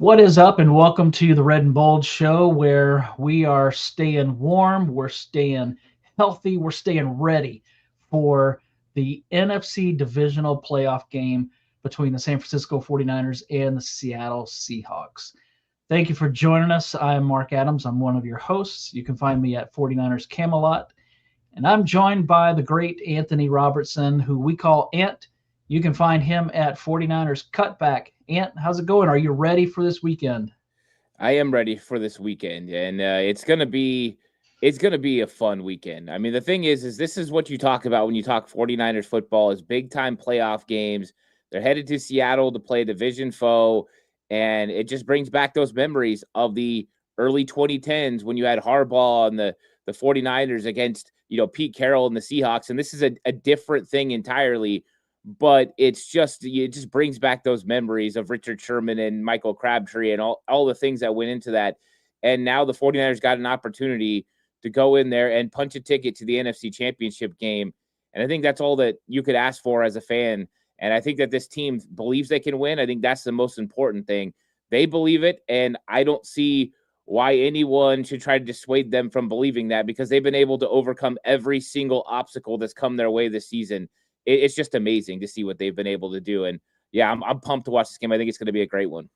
What is up, and welcome to the Red and Bold Show, where we are staying warm, we're staying healthy, we're staying ready for the NFC Divisional playoff game between the San Francisco 49ers and the Seattle Seahawks. Thank you for joining us. I'm Marc Adams. I'm one of your hosts. You can find me at 49ers Camelot, and I'm joined by the great Anthony Robertson, who we call Ant. You can find him at 49ers Cutback. Ant, how's it going? Are you ready for this weekend? I am ready for this weekend, and it's gonna be a fun weekend. I mean, the thing is this is what you talk about when you talk 49ers football is big time playoff games. They're headed to Seattle to play a division foe, and it just brings back those memories of the early 2010s when you had Harbaugh and the 49ers against Pete Carroll and the Seahawks, and this is a different thing entirely. But it just brings back those memories of Richard Sherman and Michael Crabtree and all the things that went into that. And now the 49ers got an opportunity to go in there and punch a ticket to the NFC Championship game. And I think that's all that you could ask for as a fan. And I think that this team believes they can win. I think that's the most important thing. They believe it, and I don't see why anyone should try to dissuade them from believing that, because they've been able to overcome every single obstacle that's come their way this season. It's just amazing to see what they've been able to do. And yeah, I'm pumped to watch this game. I think it's going to be a great one.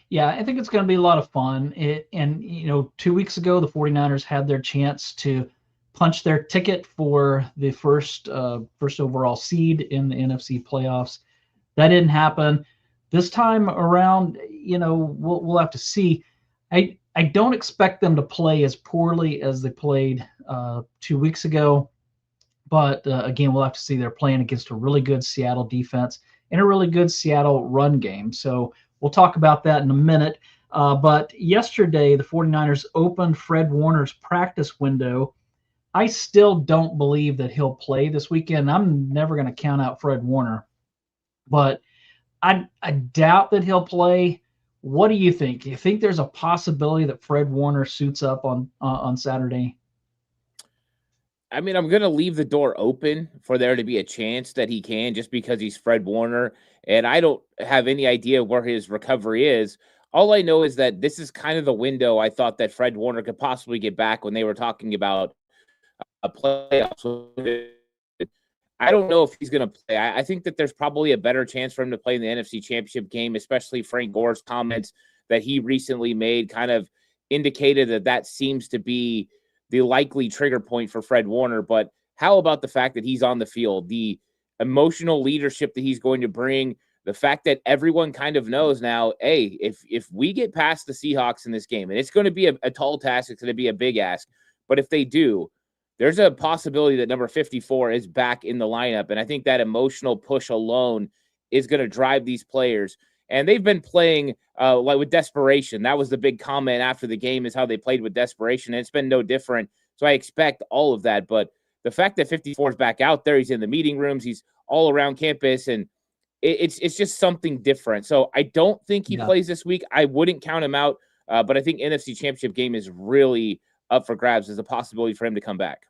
Yeah, I think it's going to be a lot of fun. 2 weeks ago, the 49ers had their chance to punch their ticket for the first overall seed in the NFC playoffs. That didn't happen. This time around, we'll have to see. I don't expect them to play as poorly as they played 2 weeks ago. But again, we'll have to see. They're playing against a really good Seattle defense and a really good Seattle run game. So we'll talk about that in a minute. But yesterday, the 49ers opened Fred Warner's practice window. I still don't believe that he'll play this weekend. I'm never going to count out Fred Warner, but I doubt that he'll play. What do you think? Do you think there's a possibility that Fred Warner suits up on Saturday? I mean, I'm going to leave the door open for there to be a chance that he can, just because he's Fred Warner. And I don't have any idea where his recovery is. All I know is that this is kind of the window I thought that Fred Warner could possibly get back when they were talking about a playoffs. I don't know if he's going to play. I think that there's probably a better chance for him to play in the NFC Championship game, especially Frank Gore's comments that he recently made kind of indicated that seems to be the likely trigger point for Fred Warner. But how about the fact that he's on the field, the emotional leadership that he's going to bring, the fact that everyone kind of knows now, hey, if we get past the Seahawks in this game, and it's going to be a tall task, it's going to be a big ask, but if they do, there's a possibility that number 54 is back in the lineup. And I think that emotional push alone is going to drive these players. And they've been playing like with desperation. That was the big comment after the game, is how they played with desperation. And it's been no different. So I expect all of that. But the fact that 54 is back out there, he's in the meeting rooms, he's all around campus, and it's just something different. So I don't think he plays this week. I wouldn't count him out. But I think NFC Championship game is really up for grabs as a possibility for him to come back.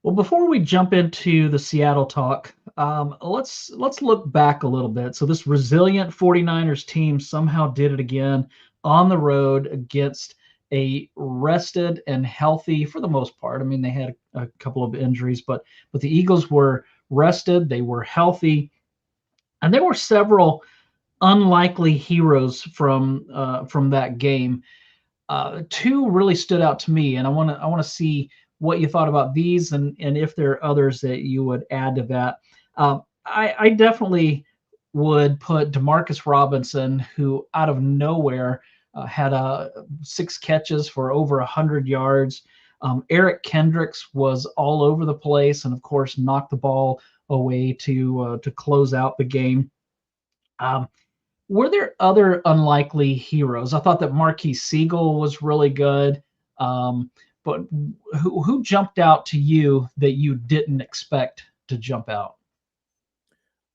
Well, before we jump into the Seattle talk, let's look back a little bit. So this resilient 49ers team somehow did it again on the road against a rested and healthy, for the most part. I mean, they had a couple of injuries, but the Eagles were rested, they were healthy, and there were several unlikely heroes from that game. Two really stood out to me, and I want to see what you thought about these, and if there are others that you would add to that. I definitely would put Demarcus Robinson, who out of nowhere had 6 catches for over 100 yards. Eric Kendricks was all over the place, and of course knocked the ball away to close out the game. Were there other unlikely heroes? I thought that Marquis Siegel was really good. But who jumped out to you that you didn't expect to jump out?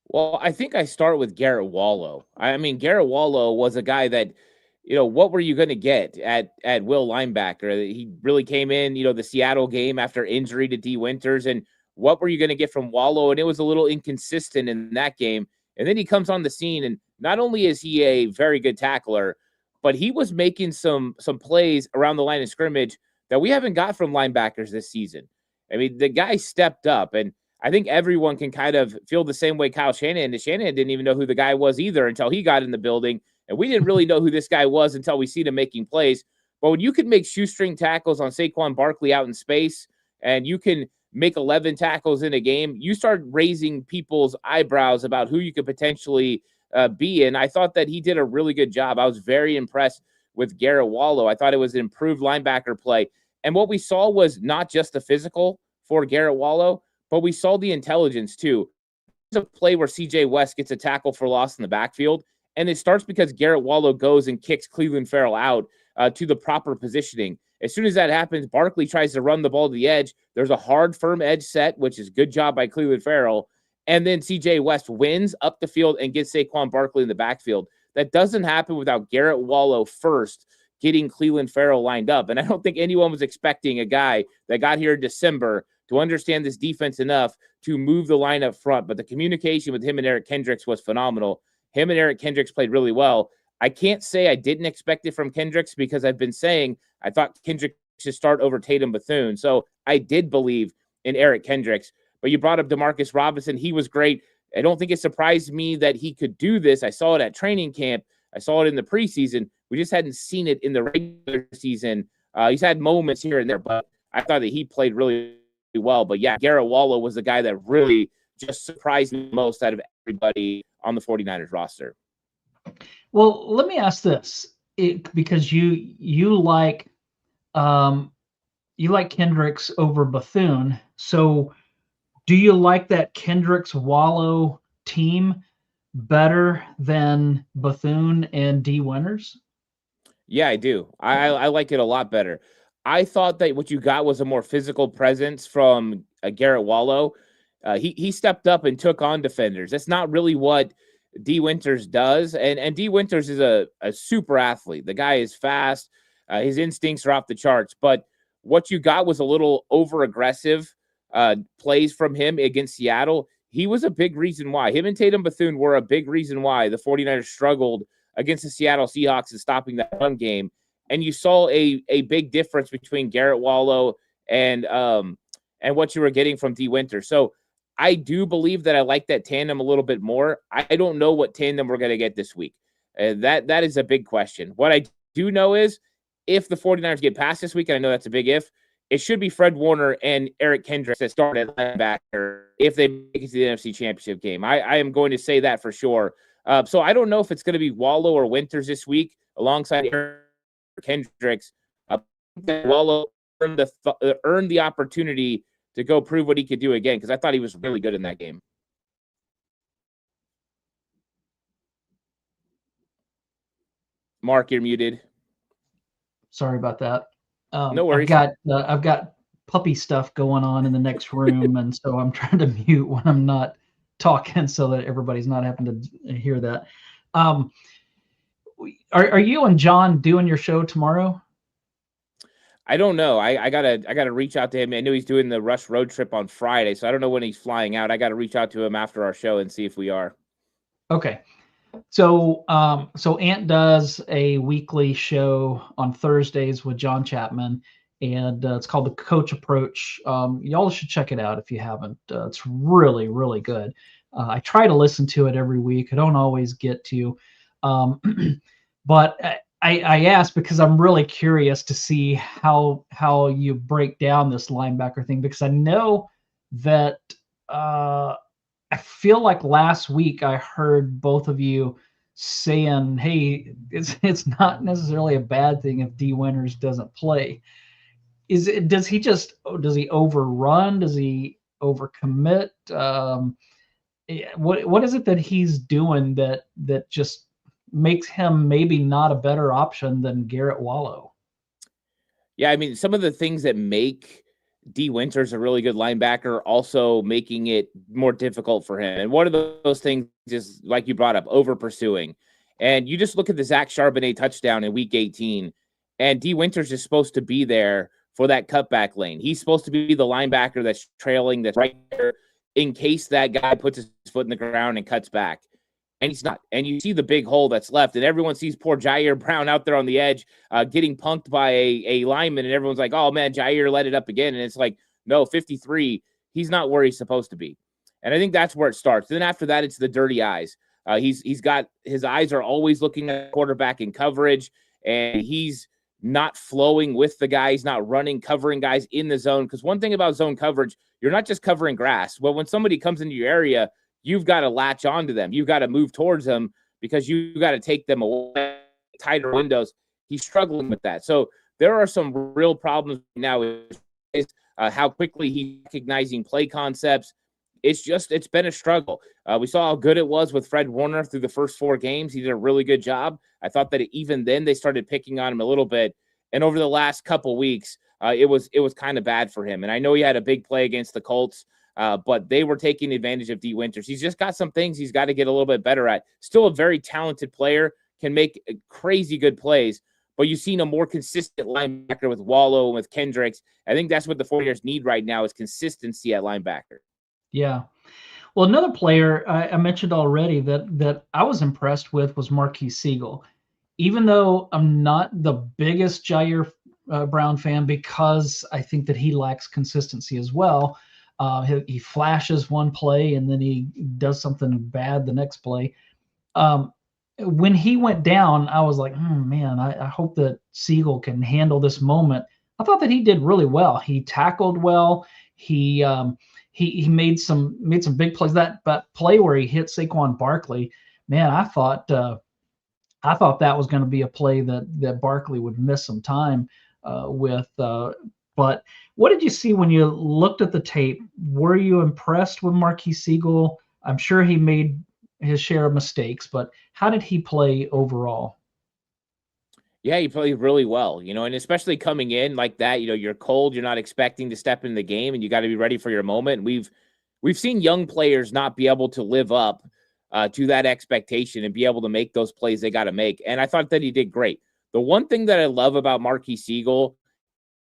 Well, I think I start with Garrett Wallow. I mean, Garrett Wallow was a guy that, what were you going to get at will linebacker? He really came in, the Seattle game after injury to D. Winters, and what were you going to get from Wallow? And it was a little inconsistent in that game. And then he comes on the scene and not only is he a very good tackler, but he was making some plays around the line of scrimmage that we haven't got from linebackers this season. I mean, the guy stepped up, and I think everyone can kind of feel the same way Kyle Shanahan did. Shanahan didn't even know who the guy was either until he got in the building, and we didn't really know who this guy was until we seen him making plays. But when you can make shoestring tackles on Saquon Barkley out in space, and you can make 11 tackles in a game, you start raising people's eyebrows about who you could potentially be. And I thought that he did a really good job. I was very impressed with Garrett Wallow. I thought it was an improved linebacker play. And what we saw was not just the physical for Garrett Wallow, but we saw the intelligence too. There's a play where CJ West gets a tackle for loss in the backfield, and it starts because Garrett Wallow goes and kicks Cleveland Farrell out to the proper positioning. As soon as that happens, Barkley tries to run the ball to the edge. There's a hard, firm edge set, which is good job by Cleveland Farrell. And then CJ West wins up the field and gets Saquon Barkley in the backfield. That doesn't happen without Garrett Wallow first getting Cleveland Farrell lined up. And I don't think anyone was expecting a guy that got here in December to understand this defense enough to move the line up front. But the communication with him and Eric Kendricks was phenomenal. Him and Eric Kendricks played really well. I can't say I didn't expect it from Kendricks because I've been saying I thought Kendricks should start over Tatum Bethune. So I did believe in Eric Kendricks. But you brought up Demarcus Robinson. He was great. I don't think it surprised me that he could do this. I saw it at training camp. I saw it in the preseason. We just hadn't seen it in the regular season. He's had moments here and there, but I thought that he played really well. But yeah, Garrett Wallow was the guy that really just surprised me most out of everybody on the 49ers roster. Well, let me ask this, because you like Kendricks over Bethune. So do you like that Kendricks Wallow team better than Bethune and D Winters? Yeah, I do. I like it a lot better. I thought that what you got was a more physical presence from Garrett Wallow. He stepped up and took on defenders. That's not really what D Winters does. And D Winters is a super athlete. The guy is fast. His instincts are off the charts. But what you got was a little over-aggressive plays from him against Seattle. He was a big reason why. Him and Tatum Bethune were a big reason why the 49ers struggled against the Seattle Seahawks in stopping that run game. And you saw a big difference between Garrett Wallow and what you were getting from D Winters. So I do believe that I like that tandem a little bit more. I don't know what tandem we're going to get this week. That is a big question. What I do know is if the 49ers get past this week, and I know that's a big if, it should be Fred Warner and Eric Kendricks that start at linebacker if they make it to the NFC Championship game. I am going to say that for sure. So I don't know if it's going to be Wallow or Winters this week alongside Eric Kendricks. Wallow earned the opportunity to go prove what he could do again, because I thought he was really good in that game. Mark, you're muted. Sorry about that. No worries. I've got puppy stuff going on in the next room, and so I'm trying to mute when I'm not talking so that everybody's not having to hear that. Are you and John doing your show tomorrow? I don't know. I gotta reach out to him. I know he's doing the Rush road trip on Friday, so I don't know when he's flying out. I gotta reach out to him after our show and see if we are. Okay. So Ant does a weekly show on Thursdays with John Chapman, and it's called The Coach Approach. Y'all should check it out if you haven't. It's really, really good. I try to listen to it every week. I don't always get to, but I asked because I'm really curious to see how you break down this linebacker thing, because I know that I feel like last week I heard both of you saying, "Hey, it's not necessarily a bad thing if D Winters doesn't play." Does he overrun? Does he overcommit? What is it that he's doing that just makes him maybe not a better option than Garrett Wallow? Yeah, I mean, some of the things that make D Winters a really good linebacker also making it more difficult for him. And one of those things is, like you brought up, over pursuing. And you just look at the Zach Charbonnet touchdown in week 18, and D Winters is supposed to be there for that cutback lane. He's supposed to be the linebacker that's trailing, that's right there in case that guy puts his foot in the ground and cuts back. and he's not. And you see the big hole that's left, and everyone sees poor Jair Brown out there on the edge getting punked by a lineman, and everyone's like, oh, man, Jair let it up again. And it's like, no, 53, he's not where he's supposed to be. And I think that's where it starts. Then after that, it's the dirty eyes. He's got his eyes are always looking at the quarterback in coverage, and he's not flowing with the guy. He's not running, covering guys in the zone. Because one thing about zone coverage, you're not just covering grass. Well, when somebody comes into your area, you've got to latch onto them. You've got to move towards them because you've got to take them away, tighter windows. He's struggling with that. So there are some real problems now with how quickly he's recognizing play concepts. It's been a struggle. We saw how good it was with Fred Warner through the first 4 games. He did a really good job. I thought that even then they started picking on him a little bit. And over the last couple weeks, it was kind of bad for him. And I know he had a big play against the Colts, but they were taking advantage of D. Winters. He's just got some things he's got to get a little bit better at. Still a very talented player, can make crazy good plays, but you've seen a more consistent linebacker with Wallow and with Kendricks. I think that's what the 49ers need right now is consistency at linebacker. Yeah. Well, another player I mentioned already that I was impressed with was Marquise Siegel. Even though I'm not the biggest Jair Brown fan because I think that he lacks consistency as well. He flashes one play and then he does something bad the next play. When he went down, I was like, man, I hope that Siegel can handle this moment. I thought that he did really well. He tackled well. He made some big plays. That play where he hit Saquon Barkley, man, I thought that was going to be a play that Barkley would miss some time with. But what did you see when you looked at the tape? Were you impressed with Marquise Siegel? I'm sure he made his share of mistakes, but how did he play overall? Yeah, he played really well, and especially coming in like that, you're cold, you're not expecting to step in the game, and you got to be ready for your moment. We've seen young players not be able to live up to that expectation and be able to make those plays they got to make. And I thought that he did great. The one thing that I love about Marquise Siegel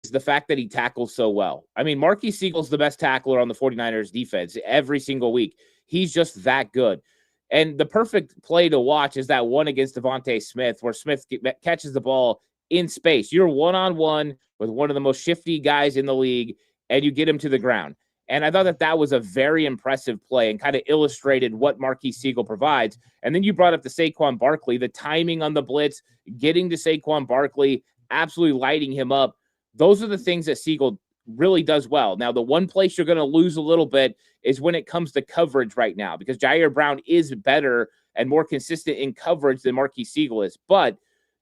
is the fact that he tackles so well. I mean, Marquise Siegel's the best tackler on the 49ers defense every single week. He's just that good. And the perfect play to watch is that one against Devontae Smith, where Smith catches the ball in space. You're one-on-one with one of the most shifty guys in the league, and you get him to the ground. And I thought that was a very impressive play and kind of illustrated what Marquise Siegel provides. And then you brought up the Saquon Barkley, the timing on the blitz, getting to Saquon Barkley, absolutely lighting him up. Those are the things that Siegel really does well. Now, the one place you're going to lose a little bit is when it comes to coverage right now, because Jair Brown is better and more consistent in coverage than Marquise Siegel is. But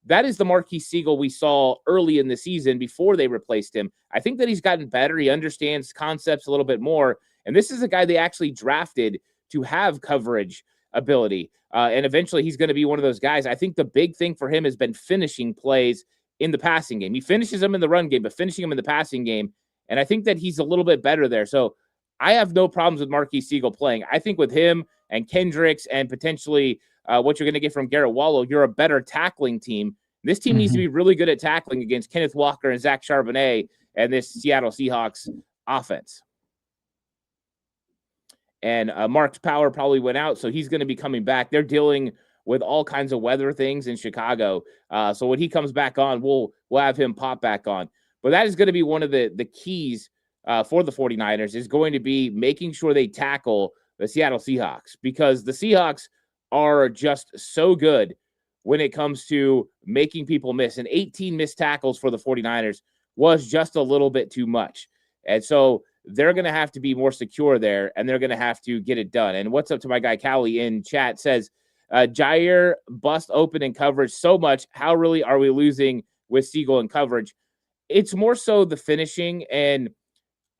that is the Marquise Siegel we saw early in the season before they replaced him. I think that he's gotten better. He understands concepts a little bit more. And this is a guy they actually drafted to have coverage ability. And eventually he's going to be one of those guys. I think the big thing for him has been finishing plays in the passing game. He finishes them in the run game, but finishing them in the passing game. And I think that he's a little bit better there. So I have no problems with Marquise Siegel playing. I think with him and Kendricks and potentially what you're going to get from Garrett Wallow, you're a better tackling team. This team needs to be really good at tackling against Kenneth Walker and Zach Charbonnet and this Seattle Seahawks offense. And Mark's power probably went out, so he's going to be coming back. They're dealing with all kinds of weather things in Chicago. So when he comes back on, we'll have him pop back on. But that is going to be one of the keys for the 49ers is going to be making sure they tackle the Seattle Seahawks, because the Seahawks are just so good when it comes to making people miss. And 18 missed tackles for the 49ers was just a little bit too much. And so they're going to have to be more secure there, and they're going to have to get it done. And what's up to my guy Callie in chat says, Jair bust open in coverage so much. How really are we losing with Siegel in coverage? It's more so the finishing, and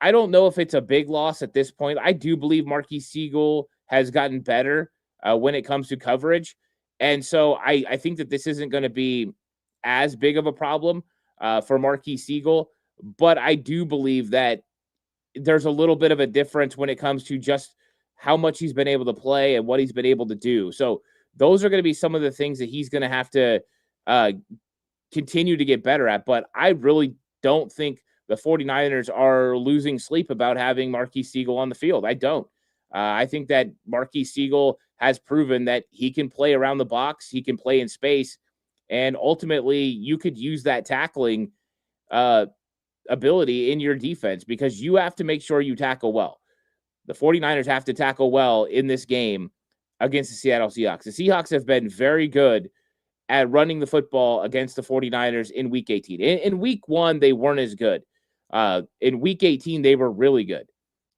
I don't know if it's a big loss at this point. I do believe Marquise Siegel has gotten better when it comes to coverage. And so I think that this isn't going to be as big of a problem for Marquise Siegel. But I do believe that there's a little bit of a difference when it comes to just how much he's been able to play and what he's been able to do. So those are going to be some of the things that he's going to have to continue to get better at. But I really don't think the 49ers are losing sleep about having Marquise Siegel on the field. I don't. I think that Marquise Siegel has proven that he can play around the box, he can play in space, and ultimately you could use that tackling ability in your defense because you have to make sure you tackle well. The 49ers have to tackle well in this game against the Seattle Seahawks. The Seahawks have been very good at running the football against the 49ers in week 18. In week 1, they weren't as good. In week 18, they were really good.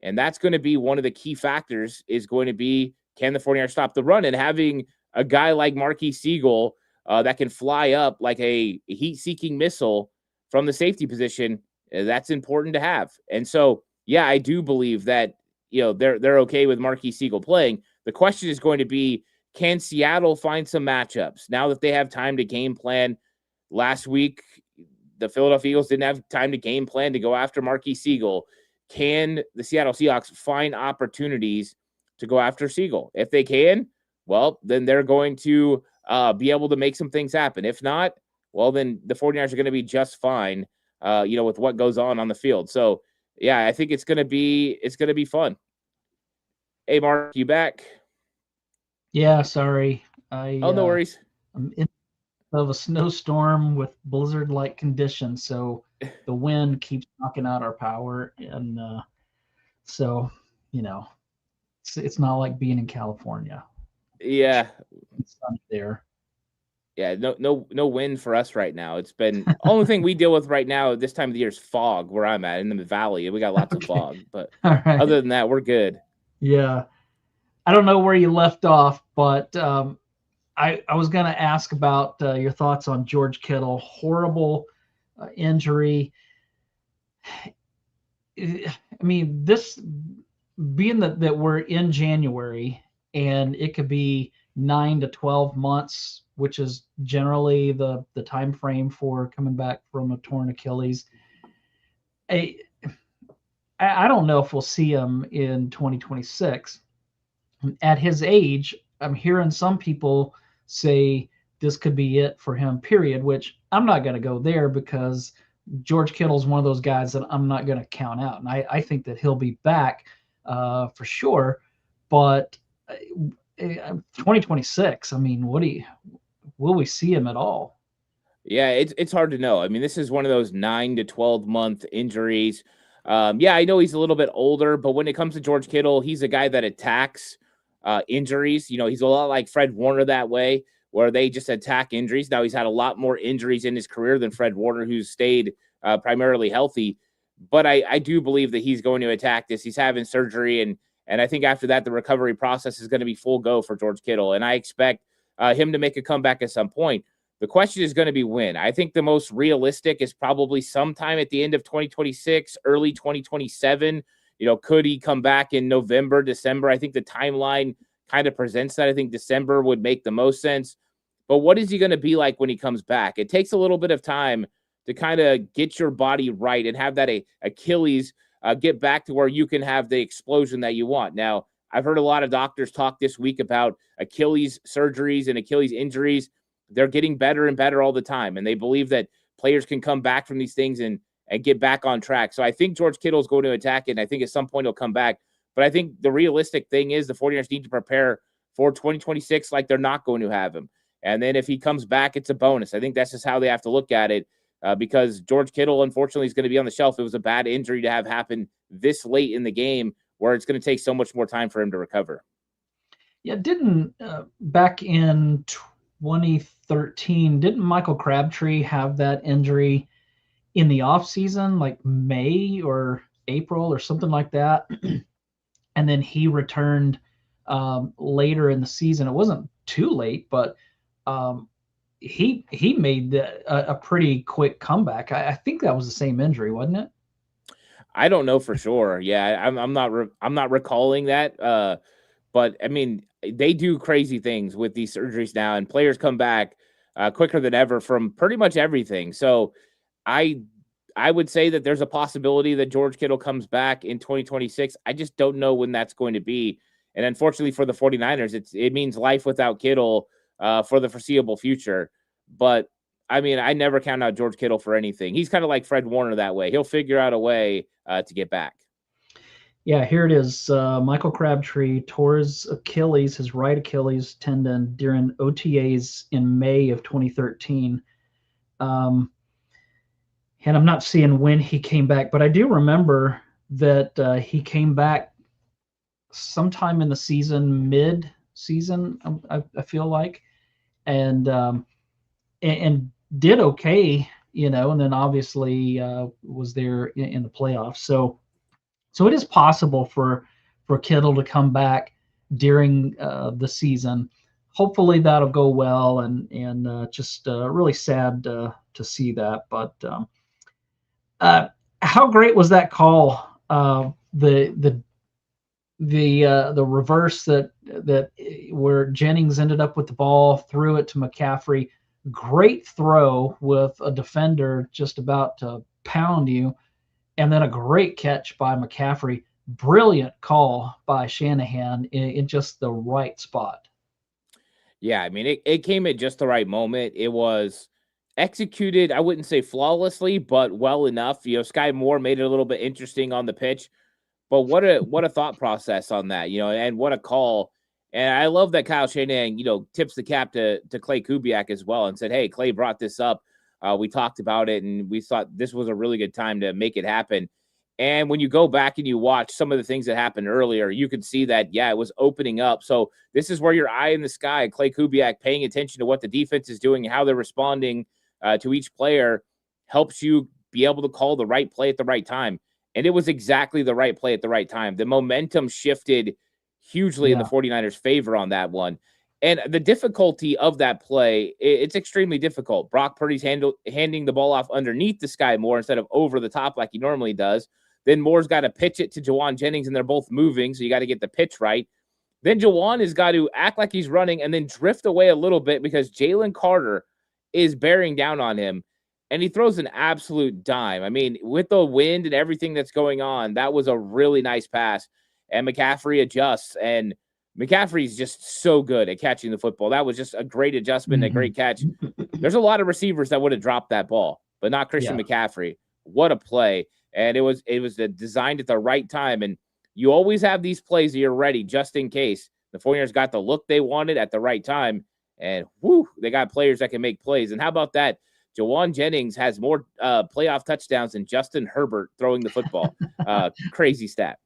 And that's going to be one of the key factors is going to be, can the 49ers stop the run? And having a guy like Marquis Siegel that can fly up like a heat-seeking missile from the safety position, that's important to have. And so, yeah, I do believe that, they're okay with Marquis Siegel playing. The question is going to be, can Seattle find some matchups now that they have time to game plan? Last week, the Philadelphia Eagles didn't have time to game plan to go after Marquis Siegel. Can the Seattle Seahawks find opportunities to go after Siegel? If they can, well, then they're going to be able to make some things happen. If not, well, then the 49ers are going to be just fine, with what goes on the field. So, yeah, I think it's going to be fun. Hey, Mark, you back? Yeah, sorry. No worries. I'm in of a snowstorm with blizzard-like conditions, so the wind keeps knocking out our power, and so it's not like being in California. Yeah, it's sunny there. Yeah, no wind for us right now. It's been only thing we deal with right now this time of the year is fog where I'm at in the valley. We got lots of fog, but other than that, we're good. Yeah. I don't know where you left off, but I was going to ask about your thoughts on George Kittle. Horrible injury. I mean, this being that we're in January and it could be 9 to 12 months, which is generally the time frame for coming back from a torn Achilles. I don't know if we'll see him in 2026. At his age, I'm hearing some people say this could be it for him, period, which I'm not going to go there because George Kittle's one of those guys that I'm not going to count out. And I think that he'll be back for sure. But 2026, I mean, will we see him at all? Yeah, it's hard to know. I mean, this is one of those 9 to 12 month injuries. Yeah, I know he's a little bit older, but when it comes to George Kittle, he's a guy that attacks injuries. He's a lot like Fred Warner that way, where they just attack injuries. Now, he's had a lot more injuries in his career than Fred Warner, who's stayed primarily healthy. But I do believe that he's going to attack this. He's having surgery, and I think after that, the recovery process is going to be full go for George Kittle. And I expect him to make a comeback at some point. The question is going to be when. I think the most realistic is probably sometime at the end of 2026, early 2027. Could he come back in November, December? I think the timeline kind of presents that. I think December would make the most sense. But what is he going to be like when he comes back? It takes a little bit of time to kind of get your body right and have that Achilles get back to where you can have the explosion that you want. Now, I've heard a lot of doctors talk this week about Achilles surgeries and Achilles injuries. They're getting better and better all the time, and they believe that players can come back from these things and get back on track. So I think George Kittle is going to attack it, and I think at some point he'll come back. But I think the realistic thing is the 49ers need to prepare for 2026 like they're not going to have him. And then if he comes back, it's a bonus. I think that's just how they have to look at it because George Kittle, unfortunately, is going to be on the shelf. It was a bad injury to have happen this late in the game where it's going to take so much more time for him to recover. Yeah, didn't back in 2013, didn't Michael Crabtree have that injury in the off season, like May or April or something like that? And then he returned later in the season. It wasn't too late, but he made a pretty quick comeback. I think that was the same injury, wasn't it? I don't know for sure. Yeah, I'm not recalling that. But I mean, they do crazy things with these surgeries now, and players come back quicker than ever from pretty much everything. So I would say that there's a possibility that George Kittle comes back in 2026. I just don't know when that's going to be. And unfortunately for the 49ers, it means life without Kittle for the foreseeable future. But I mean, I never count out George Kittle for anything. He's kind of like Fred Warner that way. He'll figure out a way to get back. Yeah, here it is. Michael Crabtree tore his Achilles, his right Achilles tendon during OTAs in May of 2013. Um, and I'm not seeing when he came back, but I do remember that he came back sometime in the season, mid-season. I feel like, and, and did okay, and then obviously was there in the playoffs. So it is possible for Kittle to come back during the season. Hopefully that'll go well, and just really sad to see that. But how great was that call? The reverse that where Jennings ended up with the ball, threw it to McCaffrey. Great throw with a defender just about to pound you, and then a great catch by McCaffrey. Brilliant call by Shanahan in just the right spot. Yeah, I mean, it came at just the right moment. It was executed, I wouldn't say flawlessly, but well enough. Sky Moore made it a little bit interesting on the pitch, but what a thought process on that, and what a call. And I love that Kyle Shanahan, tips the cap to Clay Kubiak as well and said, "Hey, Clay brought this up. We talked about it, and we thought this was a really good time to make it happen." And when you go back and you watch some of the things that happened earlier, you could see that, yeah, it was opening up. So this is where your eye in the sky, Clay Kubiak, paying attention to what the defense is doing, how they're responding to each player, helps you be able to call the right play at the right time. And it was exactly the right play at the right time. The momentum shifted hugely in the Yeah. 49ers' favor on that one. And the difficulty of that play, it's extremely difficult. Brock Purdy's handing the ball off underneath the Sky Moore instead of over the top like he normally does. Then Moore's got to pitch it to Jawan Jennings, and they're both moving, so you got to get the pitch right. Then Jawan has got to act like he's running and then drift away a little bit because Jalen Carter is bearing down on him, and he throws an absolute dime. I mean, with the wind and everything that's going on, that was a really nice pass, and McCaffrey adjusts, and McCaffrey's just so good at catching the football. That was just a great adjustment, a great catch. There's a lot of receivers that would have dropped that ball, but not Christian McCaffrey. What a play. And it was designed at the right time. And you always have these plays that you're ready just in case. The 49ers got the look they wanted at the right time. And they got players that can make plays. And how about that? Jawan Jennings has more playoff touchdowns than Justin Herbert throwing the football. Crazy stat.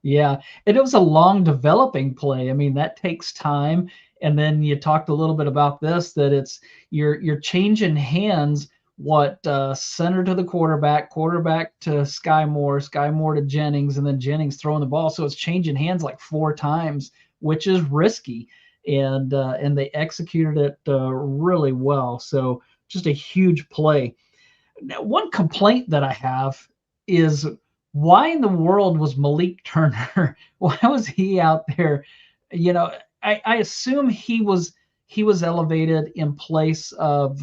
Yeah, and it was a long developing play. I mean, that takes time. And then you talked a little bit about this, that it's you're changing hands. What center to the quarterback to Sky Moore to Jennings, and then Jennings throwing the ball. So it's changing hands like 4 times, which is risky, and they executed it really well. So just a huge play. Now, one complaint that I have is, why in the world was Malik Turner? Why was he out there? I assume he was elevated in place of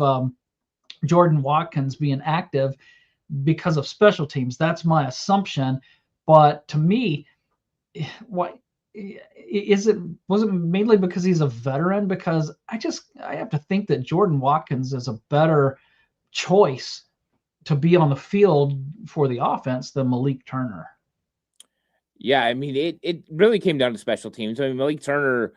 Jordan Watkins being active because of special teams. That's my assumption. But to me, what is it? Was it mainly because he's a veteran? Because I have to think that Jordan Watkins is a better choice to be on the field for the offense than Malik Turner. Yeah, I mean, it really came down to special teams. I mean, Malik Turner,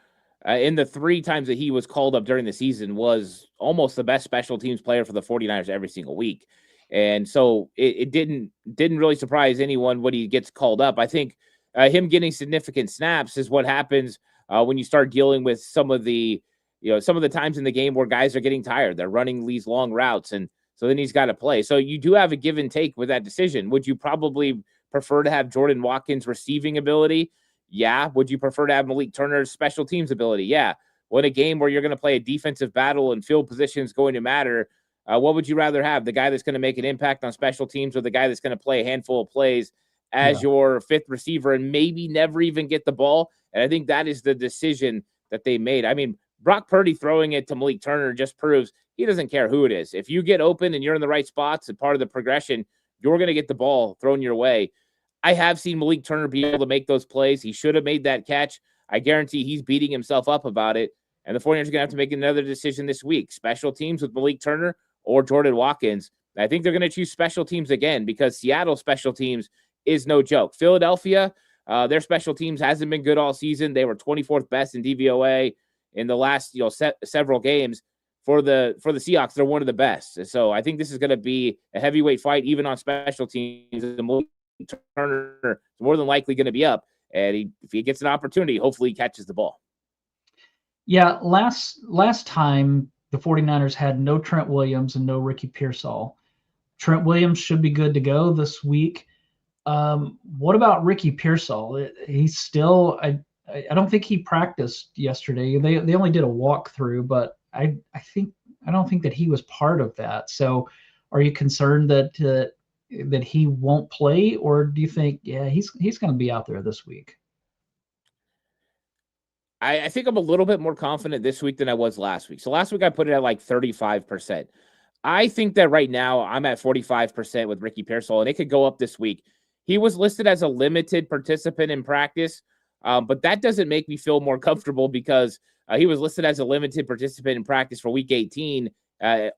in the 3 times that he was called up during the season, was almost the best special teams player for the 49ers every single week. And so it didn't really surprise anyone when he gets called up. I think him getting significant snaps is what happens when you start dealing with some of the times in the game where guys are getting tired. They're running these long routes, and so then he's got to play. So you do have a give and take with that decision. Would you probably prefer to have Jordan Watkins' receiving ability? Yeah. Would you prefer to have Malik Turner's special teams ability? Yeah. Well, in a game where you're going to play a defensive battle and field position is going to matter, what would you rather have? The guy that's going to make an impact on special teams, or the guy that's going to play a handful of plays as your 5th receiver and maybe never even get the ball? And I think that is the decision that they made. I mean, Brock Purdy throwing it to Malik Turner just proves he doesn't care who it is. If you get open and you're in the right spots and part of the progression, you're going to get the ball thrown your way. I have seen Malik Turner be able to make those plays. He should have made that catch. I guarantee he's beating himself up about it. And the 49ers are going to have to make another decision this week. Special teams with Malik Turner or Jordan Watkins. I think they're going to choose special teams again, because Seattle special teams is no joke. Philadelphia, Their special teams hasn't been good all season. They were 24th best in DVOA in the last several games. For the Seahawks, they're one of the best. So I think this is going to be a heavyweight fight, even on special teams. Turner is more than likely going to be up, and if he gets an opportunity, hopefully he catches the ball. Yeah, last time the 49ers had no Trent Williams and no Ricky Pearsall. Trent Williams should be good to go this week. What about Ricky Pearsall? He's still I don't think he practiced yesterday. They only did a walkthrough, but I don't think that he was part of that. So, are you concerned that that he won't play, or do you think he's going to be out there this week? I think I'm a little bit more confident this week than I was last week. So last week I put it at like 35%. I think that right now I'm at 45% with Ricky Pearsall, and it could go up this week. He was listed as a limited participant in practice, but that doesn't make me feel more comfortable because he was listed as a limited participant in practice for week 18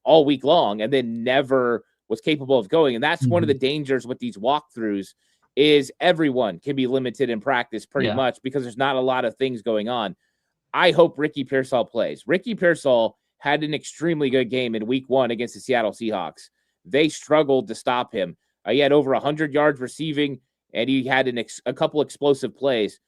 all week long and then never was capable of going. And that's one of the dangers with these walkthroughs is everyone can be limited in practice pretty much because there's not a lot of things going on. I hope Ricky Pearsall plays. Ricky Pearsall had an extremely good game in week 1 against the Seattle Seahawks. They struggled to stop him. He had over 100 yards receiving, and he had a couple explosive plays.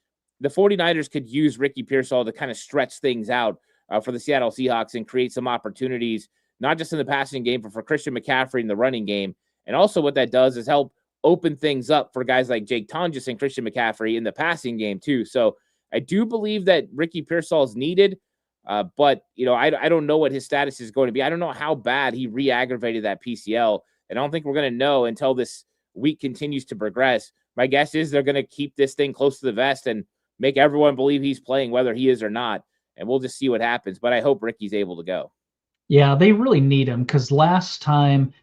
The 49ers could use Ricky Pearsall to kind of stretch things out for the Seattle Seahawks and create some opportunities, not just in the passing game, but for Christian McCaffrey in the running game. And also what that does is help open things up for guys like Jake Tonjes and Christian McCaffrey in the passing game too. So I do believe that Ricky Pearsall is needed, but I don't know what his status is going to be. I don't know how bad he re-aggravated that PCL, and I don't think we're going to know until this week continues to progress. My guess is they're going to keep this thing close to the vest and make everyone believe he's playing, whether he is or not, and we'll just see what happens. But I hope Ricky's able to go. Yeah, they really need him because last time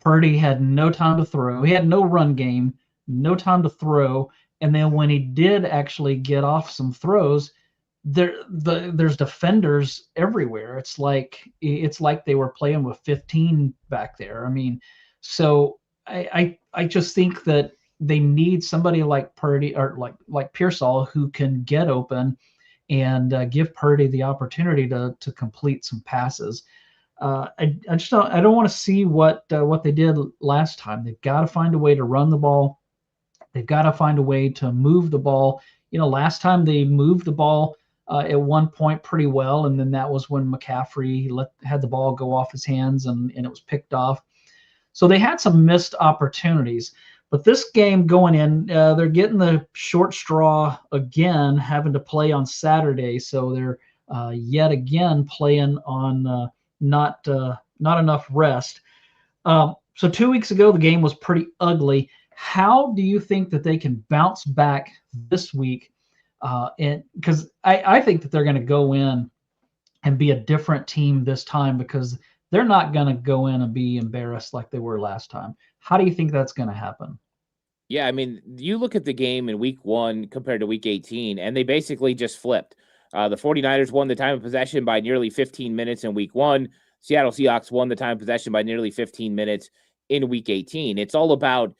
Purdy had no time to throw. He had no run game, no time to throw. And then when he did actually get off some throws, there's defenders everywhere. It's like they were playing with 15 back there. I mean, so I just think that they need somebody like Purdy or like Pearsall who can get open and give Purdy the opportunity to complete some passes. I don't want to see what they did last time. They've got to find a way to run the ball. They've got to find a way to move the ball. Last time they moved the ball at one point pretty well, and then that was when McCaffrey had the ball go off his hands and it was picked off. So they had some missed opportunities. But this game going in, they're getting the short straw again, having to play on Saturday. So they're yet again playing on not enough rest. So 2 weeks ago, the game was pretty ugly. How do you think that they can bounce back this week? And because I think that they're going to go in and be a different team this time because they're not going to go in and be embarrassed like they were last time. How do you think that's going to happen? Yeah, I mean, you look at the game in week 1 compared to week 18, and they basically just flipped. The 49ers won the time of possession by nearly 15 minutes in week 1. Seattle Seahawks won the time of possession by nearly 15 minutes in week 18. It's all about,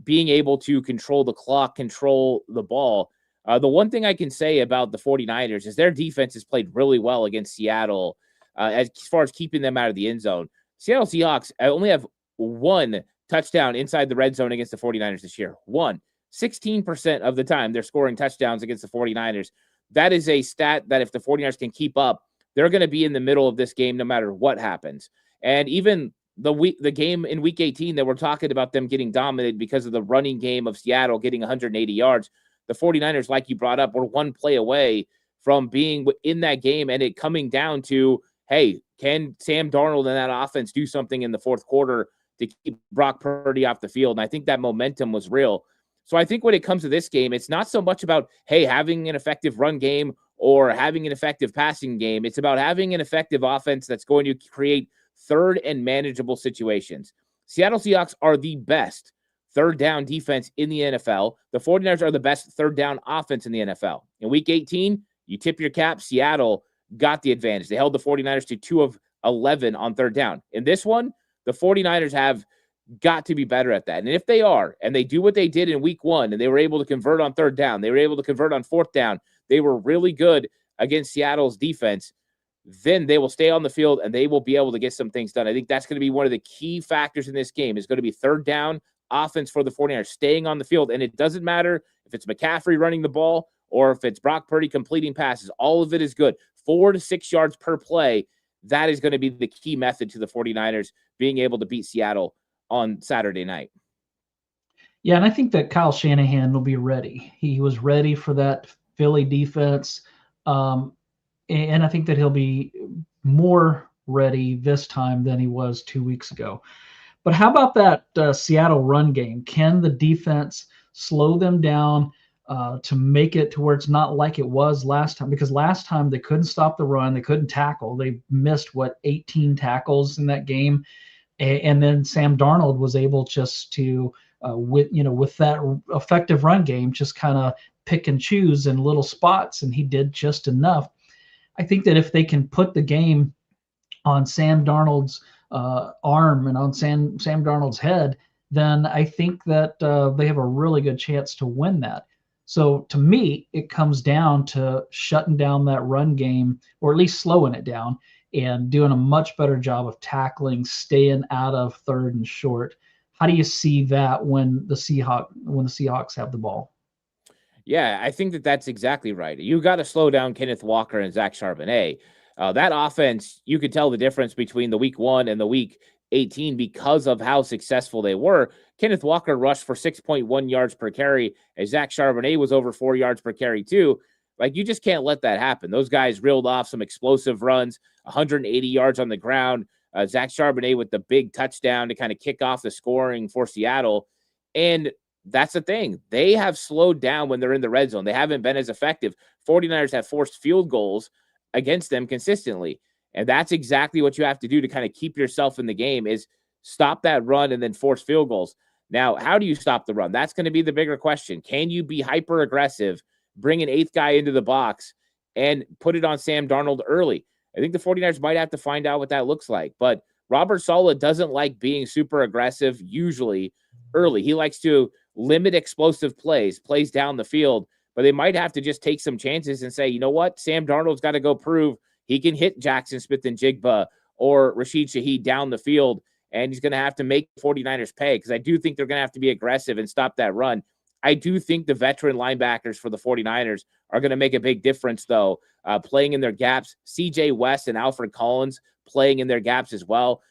being able to control the clock, control the ball. The one thing I can say about the 49ers is their defense has played really well against Seattle as far as keeping them out of the end zone. Seattle Seahawks only have one touchdown inside the red zone against the 49ers this year. 16% of the time they're scoring touchdowns against the 49ers. That is a stat that if the 49ers can keep up, they're going to be in the middle of this game no matter what happens. And even the game in week 18 that we're talking about them getting dominated because of the running game of Seattle getting 180 yards, the 49ers, like you brought up, were one play away from being in that game and it coming down to, hey, can Sam Darnold and that offense do something in the fourth quarter to keep Brock Purdy off the field? And I think that momentum was real. So I think when it comes to this game, it's not so much about, hey, having an effective run game or having an effective passing game. It's about having an effective offense that's going to create third and manageable situations. Seattle Seahawks are the best third down defense in the NFL. The 49ers are the best third down offense in the NFL. In week 18, you tip your cap, Seattle got the advantage. They held the 49ers to 2 of 11 on third down. In this one, the 49ers have got to be better at that. And if they are, and they do what they did in week 1, and they were able to convert on 3rd down, they were able to convert on 4th down, they were really good against Seattle's defense, then they will stay on the field and they will be able to get some things done. I think that's going to be one of the key factors in this game is going to be 3rd down offense for the 49ers, staying on the field. And it doesn't matter if it's McCaffrey running the ball or if it's Brock Purdy completing passes. All of it is good. 4 to 6 yards per play. That is going to be the key method to the 49ers being able to beat Seattle on Saturday night. Yeah, and I think that Kyle Shanahan will be ready. He was ready for that Philly defense. And I think that he'll be more ready this time than he was 2 weeks ago. But how about that Seattle run game? Can the defense slow them down to make it to where it's not like it was last time? Because last time they couldn't stop the run. They couldn't tackle. They missed, 18 tackles in that game. And then Sam Darnold was able just to, with that effective run game, just kind of pick and choose in little spots, and he did just enough. I think that if they can put the game on Sam Darnold's arm and on Sam Darnold's head, then I think that they have a really good chance to win that. So to me, it comes down to shutting down that run game, or at least slowing it down, and doing a much better job of tackling, staying out of 3rd and short. How do you see that when the Seahawks have the ball? Yeah, I think that that's exactly right. You got to slow down Kenneth Walker and Zach Charbonnet. That offense, you could tell the difference between the week 1 and the week 18 because of how successful they were. Kenneth Walker rushed for 6.1 yards per carry, and Zach Charbonnet was over 4 yards per carry too. Like, you just can't let that happen. Those guys reeled off some explosive runs, 180 yards on the ground. Zach Charbonnet with the big touchdown to kind of kick off the scoring for Seattle. And that's the thing. They have slowed down when they're in the red zone. They haven't been as effective. 49ers have forced field goals against them consistently. And that's exactly what you have to do to kind of keep yourself in the game, is stop that run and then force field goals. Now, how do you stop the run? That's going to be the bigger question. Can you be hyper aggressive, bring an 8th guy into the box, and put it on Sam Darnold early? I think the 49ers might have to find out what that looks like. But Robert Saleh doesn't like being super aggressive usually early. He likes to limit explosive plays down the field, but they might have to just take some chances and say, you know what, Sam Darnold's got to go prove he can hit Jackson Smith-Njigba or Rashid Shaheed down the field, and he's going to have to make 49ers pay, because I do think they're going to have to be aggressive and stop that run. I do think the veteran linebackers for the 49ers are going to make a big difference, though, playing in their gaps. CJ West and Alfred Collins playing in their gaps as well.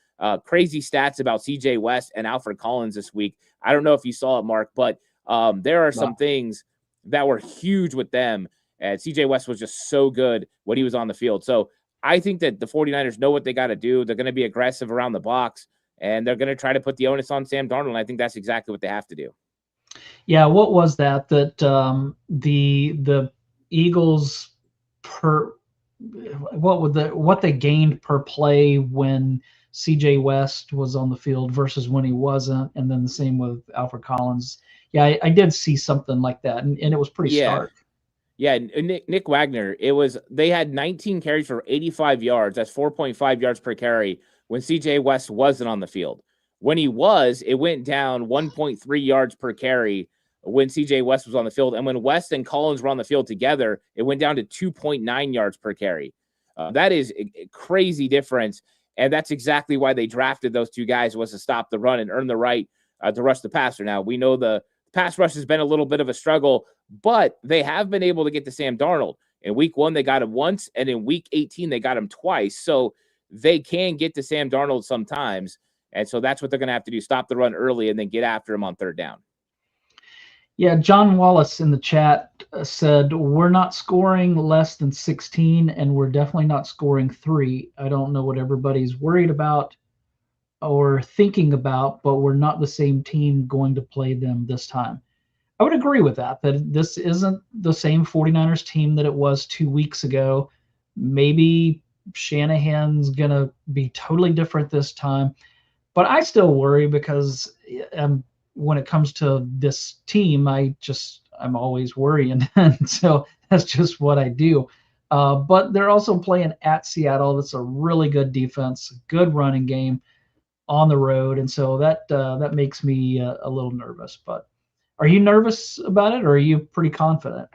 Crazy stats about CJ West and Alfred Collins this week. I don't know if you saw it, Mark, but there are some things that were huge with them. And CJ West was just so good when he was on the field. So I think that the 49ers know what they got to do. They're going to be aggressive around the box, and they're going to try to put the onus on Sam Darnold. And I think that's exactly what they have to do. Yeah, what was that the Eagles what they gained per play when CJ West was on the field versus when he wasn't, and then the same with Alfred Collins. Yeah, I did see something like that, and it was pretty stark. Yeah, Nick Wagner, they had 19 carries for 85 yards. That's 4.5 yards per carry when CJ West wasn't on the field. When he was, it went down 1.3 yards per carry when CJ West was on the field. And when West and Collins were on the field together, it went down to 2.9 yards per carry. That is a crazy difference. And that's exactly why they drafted those two guys, was to stop the run and earn the right to rush the passer. Now, we know the pass rush has been a little bit of a struggle, but they have been able to get to Sam Darnold. In week 1, they got him once, and in week 18, they got him twice. So they can get to Sam Darnold sometimes. And so that's what they're going to have to do, stop the run early and then get after him on 3rd down. Yeah, John Wallace in the chat said, we're not scoring less than 16, and we're definitely not scoring 3. I don't know what everybody's worried about or thinking about, but we're not the same team going to play them this time. I would agree with that this isn't the same 49ers team that it was 2 weeks ago. Maybe Shanahan's going to be totally different this time. But I still worry because when it comes to this team, I'm always worrying. And so that's just what I do. But they're also playing at Seattle. That's a really good defense, good running game. on the road, and so that makes me a little nervous. But are you nervous about it, or are you pretty confident?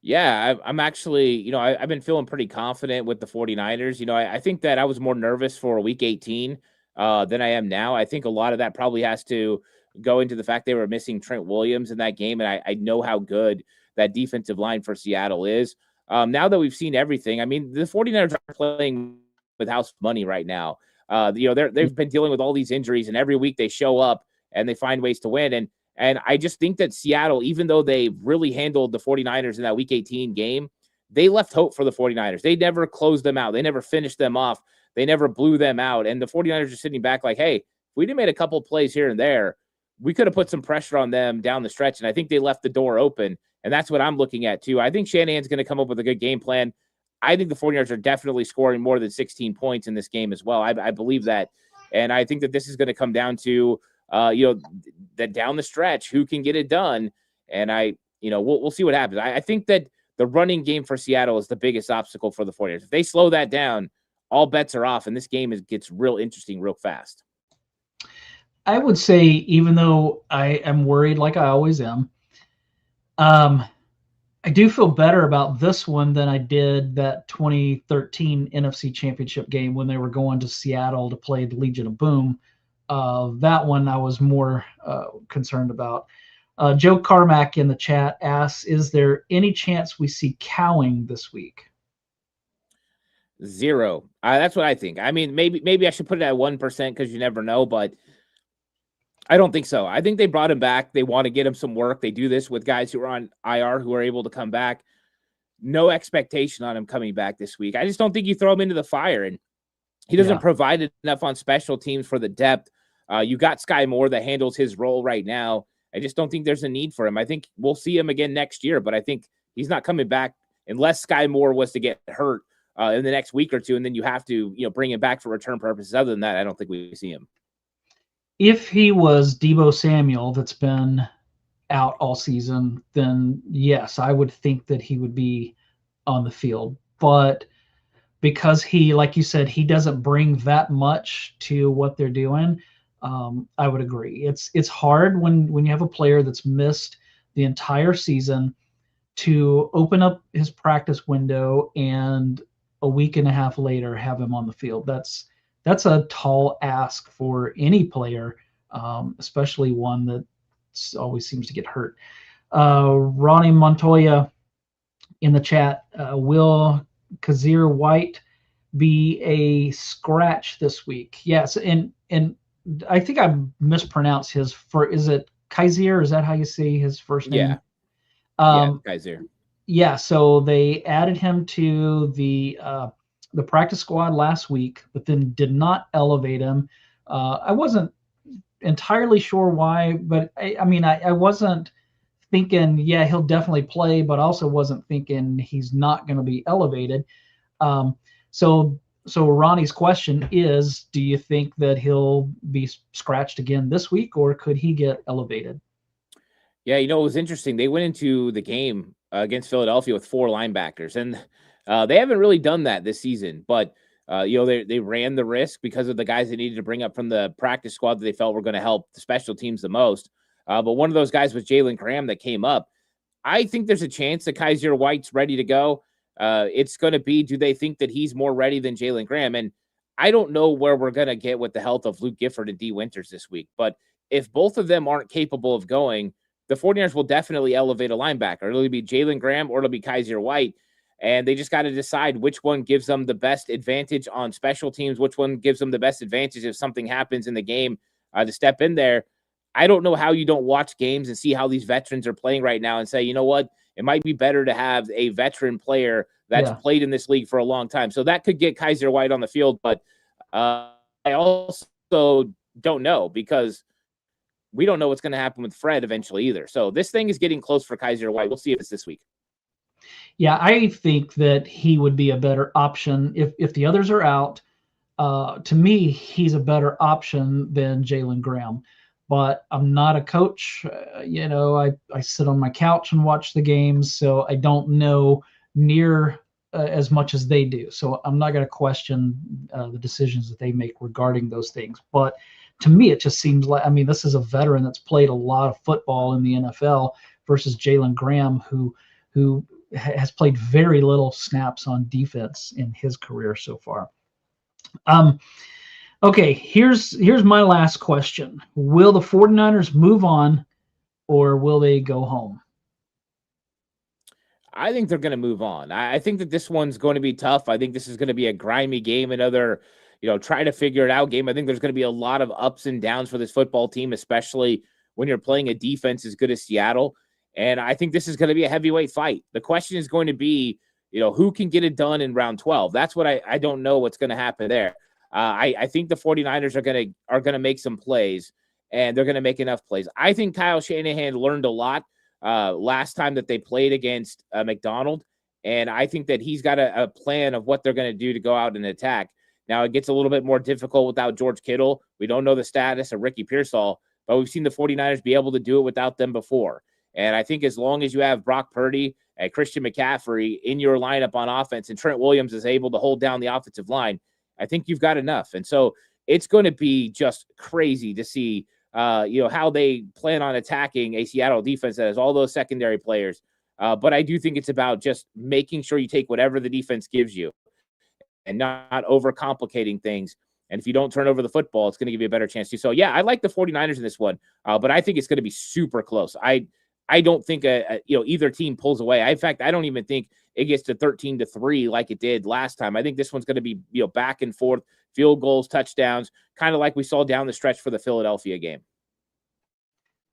Yeah, I'm actually, I've been feeling pretty confident with the 49ers. I think that I was more nervous for week 18 than I am now. I think a lot of that probably has to go into the fact they were missing Trent Williams in that game. And I know how good that defensive line for Seattle is. Now that we've seen everything, I mean, the 49ers are playing with house money right now. They've been dealing with all these injuries, and every week they show up and they find ways to win. And I just think that Seattle, even though they really handled the 49ers in that week 18 game, they left hope for the 49ers. They never closed them out. They never finished them off. They never blew them out. And the 49ers are sitting back like, hey, if we'd have made a couple plays here and there, we could have put some pressure on them down the stretch. And I think they left the door open. And that's what I'm looking at, too. I think Shanahan's going to come up with a good game plan. I think the 49ers are definitely scoring more than 16 points in this game as well. I believe that. And I think that this is going to come down to that down the stretch, who can get it done. And we'll see what happens. I think that the running game for Seattle is the biggest obstacle for the 49ers. If they slow that down, all bets are off, and this game gets real interesting real fast. I would say, even though I am worried, like I always am, I do feel better about this one than I did that 2013 NFC Championship game when they were going to Seattle to play the Legion of Boom. That one I was more concerned about. Joe Carmack in the chat asks, is there any chance we see cowing this week? 0. That's what I think. I mean, maybe I should put it at 1% because you never know, but I don't think so. I think they brought him back. They want to get him some work. They do this with guys who are on IR who are able to come back. No expectation on him coming back this week. I just don't think you throw him into the fire, and he doesn't provide enough on special teams for the depth. You got Sky Moore that handles his role right now. I just don't think there's a need for him. I think we'll see him again next year, but I think he's not coming back unless Sky Moore was to get hurt in the next week or two, and then you have to bring him back for return purposes. Other than that, I don't think we see him. If he was Deebo Samuel that's been out all season, then yes, I would think that he would be on the field. But because he, like you said, he doesn't bring that much to what they're doing, I would agree. It's hard when you have a player that's missed the entire season to open up his practice window and a week and a half later have him on the field. That's a tall ask for any player, especially one that always seems to get hurt. Ronnie Montoya in the chat, will Kazir White be a scratch this week? Yes, and I think I mispronounced his is it Kaiser? Is that how you say his first name? Yeah, Kaiser. Yeah, so they added him to the practice squad last week, but then did not elevate him. I wasn't entirely sure why, but I wasn't thinking, yeah, he'll definitely play, but also wasn't thinking he's not going to be elevated. So Ronnie's question is, do you think that he'll be scratched again this week, or could he get elevated? Yeah, it was interesting. They went into the game against Philadelphia with 4 linebackers, and they haven't really done that this season. But they ran the risk because of the guys they needed to bring up from the practice squad that they felt were going to help the special teams the most. But one of those guys was Jalen Graham that came up. I think there's a chance that Kaiser White's ready to go. It's going to be, do they think that he's more ready than Jalen Graham? And I don't know where we're going to get with the health of Luke Gifford and D. Winters this week. But if both of them aren't capable of going, the 49ers will definitely elevate a linebacker. It'll be Jalen Graham or it'll be Kaiser White. And they just got to decide which one gives them the best advantage on special teams, which one gives them the best advantage if something happens in the game to step in there. I don't know how you don't watch games and see how these veterans are playing right now and say, you know what, it might be better to have a veteran player that's played in this league for a long time. So that could get Kaiser White on the field. But I also don't know, because we don't know what's going to happen with Fred eventually either. So this thing is getting close for Kaiser White. We'll see if it's this week. Yeah, I think that he would be a better option if the others are out. To me, he's a better option than Jalen Graham. But I'm not a coach. I sit on my couch and watch the games, so I don't know near as much as they do. So I'm not going to question the decisions that they make regarding those things. But to me, it just seems like, I mean, this is a veteran that's played a lot of football in the NFL versus Jalen Graham, who has played very little snaps on defense in his career so far. Okay, here's my last question. Will the 49ers move on, or will they go home? I think they're going to move on. I think that this one's going to be tough. I think this is going to be a grimy game, another, try to figure it out game. I think there's going to be a lot of ups and downs for this football team, especially when you're playing a defense as good as Seattle. And I think this is going to be a heavyweight fight. The question is going to be, who can get it done in round 12? That's what I don't know what's going to happen there. I think the 49ers are going to make some plays, and they're going to make enough plays. I think Kyle Shanahan learned a lot last time that they played against McDonald, and I think that he's got a plan of what they're going to do to go out and attack. Now, it gets a little bit more difficult without George Kittle. We don't know the status of Ricky Pearsall, but we've seen the 49ers be able to do it without them before. And I think as long as you have Brock Purdy and Christian McCaffrey in your lineup on offense and Trent Williams is able to hold down the offensive line, I think you've got enough. And so it's going to be just crazy to see how they plan on attacking a Seattle defense that has all those secondary players. But I do think it's about just making sure you take whatever the defense gives you and not overcomplicating things. And if you don't turn over the football, it's going to give you a better chance to. So, yeah, I like the 49ers in this one, but I think it's going to be super close. I don't think either team pulls away. In fact, I don't even think it gets to 13-3 like it did last time. I think this one's going to be back and forth, field goals, touchdowns, kind of like we saw down the stretch for the Philadelphia game.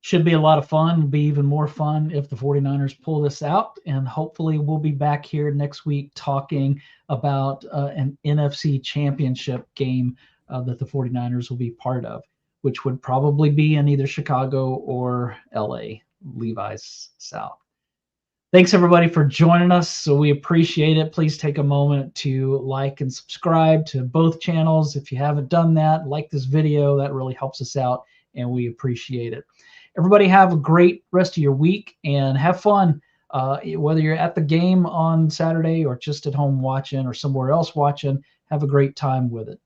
Should be a lot of fun. Be even more fun if the 49ers pull this out. And hopefully we'll be back here next week talking about an NFC championship game that the 49ers will be part of, which would probably be in either Chicago or LA, Levi's South. Thanks everybody for joining us. So we appreciate it. Please take a moment to like and subscribe to both channels. If you haven't done that, like this video, that really helps us out and we appreciate it. Everybody have a great rest of your week and have fun. Whether you're at the game on Saturday or just at home watching or somewhere else watching, have a great time with it.